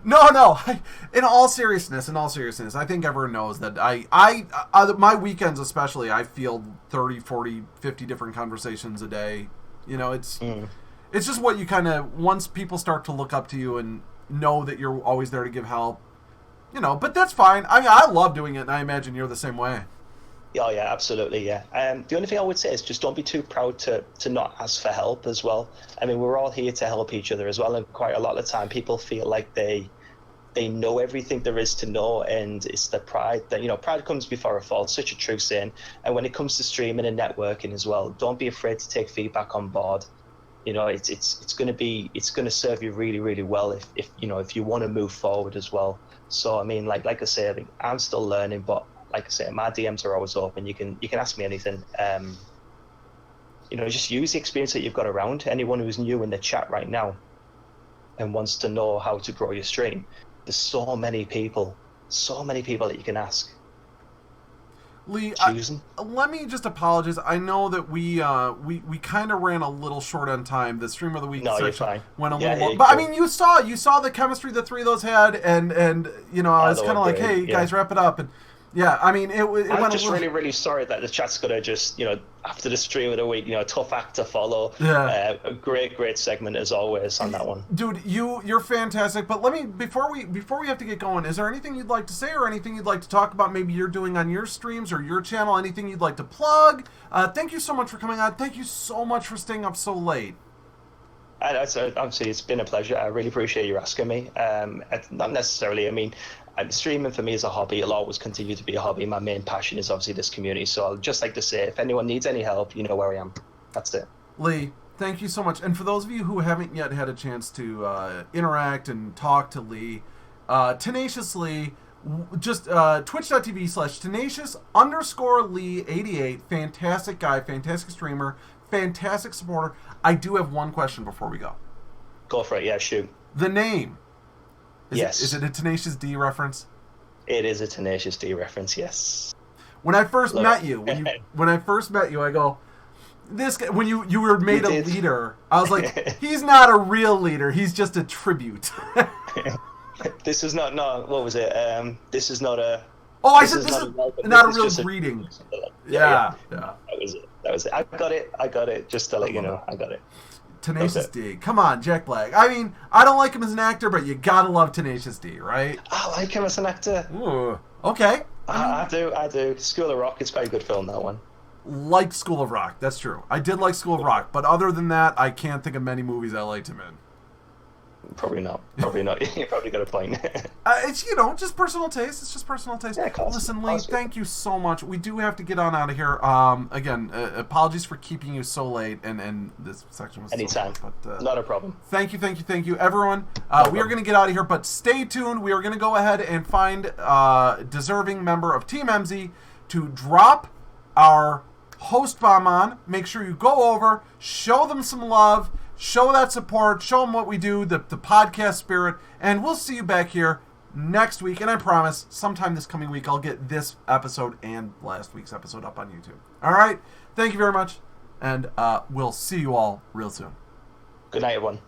No. In all seriousness, I think everyone knows that I my weekends especially, I field 30, 40, 50 different conversations a day. It's just what you kind of, once people start to look up to you and know that you're always there to give help, but that's fine. I love doing it, and I imagine you're the same way. Oh yeah, absolutely, yeah. The only thing I would say is just don't be too proud to not ask for help as well. We're all here to help each other as well, and quite a lot of the time people feel like they know everything there is to know, and it's the pride that, pride comes before a fall. It's such a true saying. And when it comes to streaming and networking as well, don't be afraid to take feedback on board. It's going to serve you really, really well if you want to move forward as well. So like I say, I'm still learning, but like I say, my DMs are always open. You can ask me anything. Just use the experience that you've got around. Anyone who's new in the chat right now and wants to know how to grow your stream, there's so many people that you can ask. Lee, let me just apologize. I know that we kind of ran a little short on time. The stream of the week section went a little long. But you saw the chemistry the three of those had, and I was kind of like, hey, guys, wrap it up. And yeah, I'm just really, really sorry that the chat's gonna just, after the stream of the week, tough act to follow. Yeah. A great segment as always on that one. Dude, you're fantastic. But let me, before we have to get going, is there anything you'd like to say or anything you'd like to talk about? Maybe you're doing on your streams or your channel. Anything you'd like to plug? Thank you so much for coming on. Thank you so much for staying up so late. Obviously, it's been a pleasure. I really appreciate you asking me. Not necessarily. Streaming for me is a hobby. It'll always continue to be a hobby. My main passion is obviously this community. So I'd just like to say, if anyone needs any help, you know where I am. That's it. Lee, thank you so much. And for those of you who haven't yet had a chance to interact and talk to Lee, tenaciously, just twitch.tv/tenacious_Lee88. Fantastic guy, fantastic streamer, fantastic supporter. I do have one question before we go. Go for it. Yeah, shoot. The name. Yes. Is it a Tenacious D reference? It is a Tenacious D reference, yes. When I first met you, when I first met you, I go, this guy, when you were made a leader, I was like, he's not a real leader. He's just a tribute. This is not what was it? This is not a. Oh, I said this is not a real greeting. Yeah. That was it. I got it. Just to let you know, I got it. Tenacious D. Come on, Jack Black. I mean, I don't like him as an actor, but you gotta love Tenacious D, right? I like him as an actor. Ooh. Okay. I do. School of Rock, it's a very good film, that one. Like School of Rock, that's true. I did like School of Rock, but other than that, I can't think of many movies I liked him in. Probably not. You probably got a point. It's, just personal taste. It's just personal taste. Yeah, listen, Lee, thank you so much. We do have to get on out of here. Again, apologies for keeping you so late, and this section was anytime. So late, but, not a problem. Thank you, everyone. We are going to get out of here, but stay tuned. We are going to go ahead and find a deserving member of Team Emmmsie to drop our host bomb on. Make sure you go over, show them some love, show that support, show them what we do, the podcast spirit, and we'll see you back here next week. And I promise, sometime this coming week, I'll get this episode and last week's episode up on YouTube. All right? Thank you very much, and we'll see you all real soon. Good night, everyone.